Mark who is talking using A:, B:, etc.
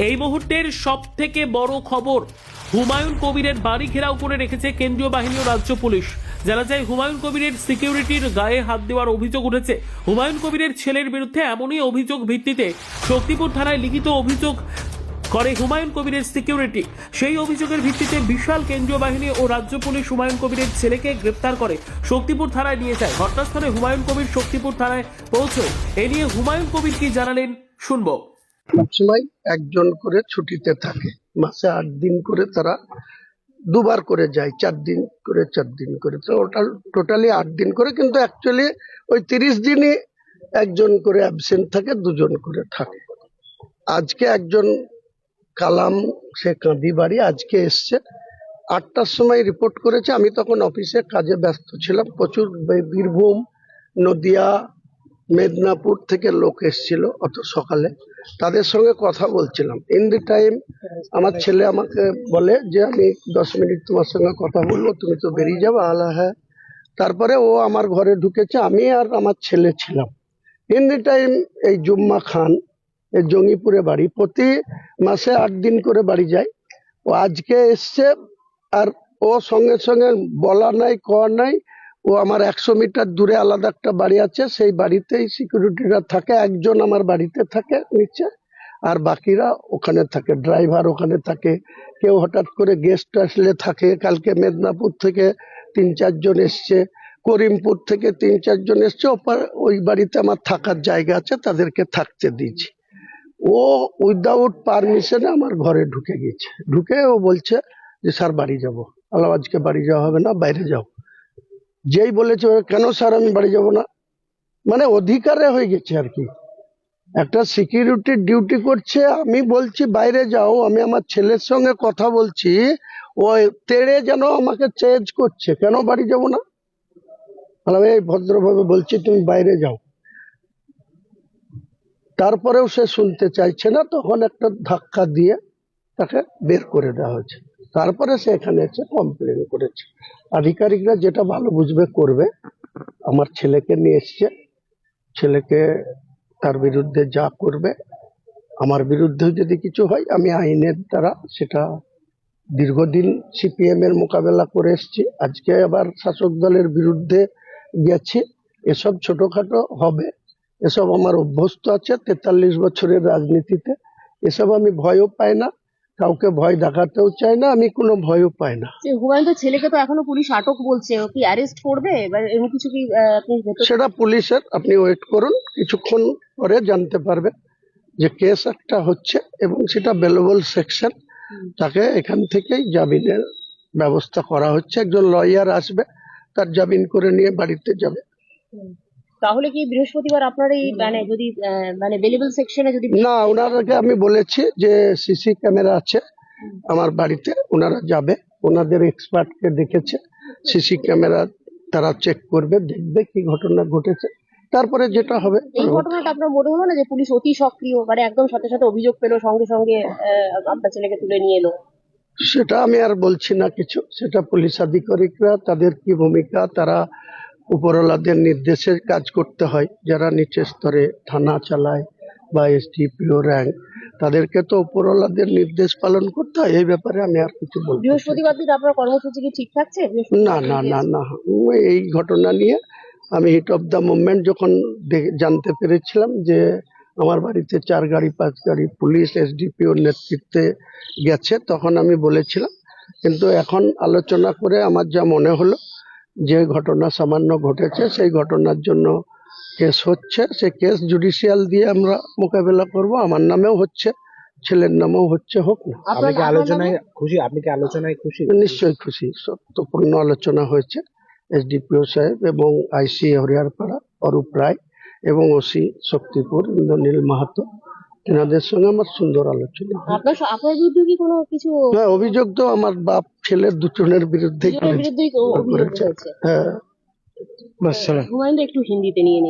A: এই মুহূর্তের সব থেকে বড় খবর, হুমায়ুন কবিরের বাড়ি ঘেরাও করে রেখেছে কেন্দ্রীয় বাহিনী ও রাজ্য পুলিশ। জানা যায় হুমায়ুন কবিরের সিকিউরিটির গায়ে হাত দেওয়ার অভিযোগ উঠেছে। হুমায়ুন কবিরের ছেলের বিরুদ্ধে এমনই অভিযোগ ভিত্তিতে শক্তিপুর থানায় লিখিত অভিযোগ করে হুমায়ুন কবিরের সিকিউরিটি। সেই অভিযোগের ভিত্তিতে বিশাল কেন্দ্রীয় বাহিনী ও রাজ্য পুলিশ হুমায়ুন কবিরের ছেলেকে গ্রেপ্তার করে শক্তিপুর থানায় নিয়ে যায়। ঘটনাস্থলে হুমায়ুন কবির শক্তিপুর থানায় পৌঁছয়। এ নিয়ে হুমায়ুন কবির কি জানালেন শুনবো।
B: সবসময় একজন করে ছুটিতে থাকে, মাসে 8 দিন করে তারা দুবার করে যায়, 4 দিন করে 4 দিন করে, তো ওটা টোটালি 8 দিন করে, কিন্তু অ্যাকচুয়ালি ওই 30 দিনই একজন করে অ্যাবসেন্ট থাকে, দুজন করে থাকে। আজকে একজন কালাম, সে কাঁদি বাড়ি, আজকে এসছে 8টার সময় রিপোর্ট করেছে। আমি তখন অফিসে কাজে ব্যস্ত ছিলাম, প্রচুর বীরভূম, নদিয়া, মেদিনীপুর থেকে লোক এসেছিল অত সকালে, তাদের সঙ্গে কথা বলছিলাম। ইন দি টাইম আমার ছেলে আমাকে বলে যে আমি 10 মিনিট তোমার সঙ্গে কথা বলবো, তুমি তো বেরিয়ে যাবে। আলা হ্যাঁ। তারপরে ও আমার ঘরে ঢুকেছে, আমি আর আমার ছেলে ছিলাম। ইন দি টাইম এই জুম্মা খান, এই জঙ্গিপুরে বাড়ি, প্রতি মাসে 8 দিন করে বাড়ি যায়। ও আজকে এসছে, আর ও সঙ্গে সঙ্গে বলা নাই কওয়া নাই, ও আমার 100 মিটার দূরে আলাদা একটা বাড়ি আছে, সেই বাড়িতেই সিকিউরিটিরা থাকে। একজন আমার বাড়িতে থাকে নিচে, আর বাকিরা ওখানে থাকে, ড্রাইভার ওখানে থাকে, কেউ হঠাৎ করে গেস্ট আসলে থাকে। কালকে মেদিনীপুর থেকে 3-4 জন এসছে, করিমপুর থেকে 3-4 জন এসছে। ওই বাড়িতে আমার থাকার জায়গা আছে, তাদেরকে থাকতে দিয়েছি। ও উইদাউট পারমিশনে আমার ঘরে ঢুকে গেছে। ঢুকে ও বলছে যে স্যার বাড়ি যাবো। আল্লাহ, আজকে বাড়ি যাওয়া হবে না, বাইরে যাও। যেই বলেছে কেন স্যার আমি বাড়ি যাব না, মানে অধিকারে হয়ে গেছে আর কি। একটা সিকিউরিটি ডিউটি করছে, আমি বলছি বাইরে যাও, আমি আমার ছেলের সঙ্গে কথা বলছি, ও তেড়ে যেন আমাকে চেঞ্জ করছে, কেন বাড়ি যাব না। এই ভদ্রভাবে বলছি তুমি বাইরে যাও, তারপরেও সে শুনতে চাইছে না। তখন একটা ধাক্কা দিয়ে তাকে বের করে দেওয়া হয়েছে। তারপরে সে এখানে এসে কমপ্লেন করেছে। আধিকারিকরা যেটা ভালো বুঝবে করবে। আমার ছেলেকে নিয়ে এসছে, ছেলেকে তার বিরুদ্ধে যা করবে, আমার বিরুদ্ধে যদি কিছু হয় আমি আইনের দ্বারা সেটা, দীর্ঘদিন সিপিএম এর মোকাবেলা করে এসছি, আজকে আবার শাসক দলের বিরুদ্ধে গেছি। এসব ছোটখাটো হবে, এসব আমার অভ্যস্ত আছে 43 বছরের রাজনীতিতে। এসব আমি ভয়ও পাই না, কাউকে ভয় দেখাতেও চাই না, আমি কোনো ভয়ও পাই না।
C: হুমায়ুন ছেলেকে তো এখনো পুলিশ আটক বলছে, ও কি অ্যারেস্ট করবে এবার এমন কিছু কি আপনি
B: সেটা পুলিশের, আপনি ওয়েট করুন, কিছুক্ষণ পরে জানতে পারবেন যে কেস একটা হচ্ছে এবং সেটা বেলেবল সেকশন। তাকে এখান থেকেই জামিনের ব্যবস্থা করা হচ্ছে। একজন লয়ার আসবে, তার জামিন করে নিয়ে বাড়িতে যাবে।
C: তাহলে কি বৃহস্পতিবার আপনার এই যদি বেলেবল সেকশনে যদি
B: না, ওনারাকে আমি বলেছি যে সিসি ক্যামেরা আছে আমার বাড়িতে, ওনারা যাবে, ওনাদের এক্সপার্টকে দেখেছে, সিসি ক্যামেরা তারা চেক করবে, দেখবে কি ঘটনা ঘটেছে, তারপরে যেটা হবে।
C: এই ঘটনাটা আপনার মনে হলো না যে পুলিশ অতি সক্রিয়, একদম সাথে সাথে অভিযোগ পেলো, সঙ্গে সঙ্গে আপনার ছেলেকে তুলে নিয়ে এলো?
B: সেটা আমি আর বলছি না কিছু, সেটা পুলিশ আধিকারিকরা, তাদের কি ভূমিকা, তারা উপরওয়ালাদের নির্দেশে কাজ করতে হয়। যারা নিচের স্তরে থানা চালায় বা এসডিপিও র্যাঙ্ক, তাদেরকে তো উপরওয়ালাদের নির্দেশ পালন করতে হয়। এই ব্যাপারে আমি আর কিছু বলবো।
C: বৃহস্পতিবার দিন আপনার কর্মসূচি কি ঠিক থাকছে?
B: না না না না, এই ঘটনা নিয়ে আমি হিট অফ দ্য মুভমেন্ট যখন জানতে পেরেছিলাম যে আমার বাড়িতে 4 গাড়ি 5 গাড়ি পুলিশ এসডিপিওর নেতৃত্বে গেছে, তখন আমি বলেছিলাম। কিন্তু এখন আলোচনা করে আমার যা মনে হলো যে ঘটনা সামান্য ঘটেছে, সেই ঘটনার জন্য কেস হচ্ছে, সে কেস জুডিশিয়াল দিয়ে আমরা মোকাবেলা করব। আমার নামেও হচ্ছে, ছেলের নামেও হচ্ছে, হোক না।
D: আপনি কি আলোচনায় খুশি? আপনি কি আলোচনায় খুশি?
B: নিশ্চয়ই খুশি, সত্যপূর্ণ আলোচনা হয়েছে। এসডিপিও সাহেব এবং আইসি হরিয়ারপাড়া অরূপ রায় এবং ওসি শক্তিপুর ইন্দ্রনীল মাহাতো, এনাদের সঙ্গে আমার সুন্দর আলোচনা।
C: আপনার বিরুদ্ধে কি কোনো কিছু?
B: হ্যাঁ, অভিযোগ তো আমার বাপ ছেলের দুজনের বিরুদ্ধে
C: অভিযোগ হয়েছে।
B: হ্যাঁ।
C: হুমায়ুন একটু হিন্দিতে নিয়ে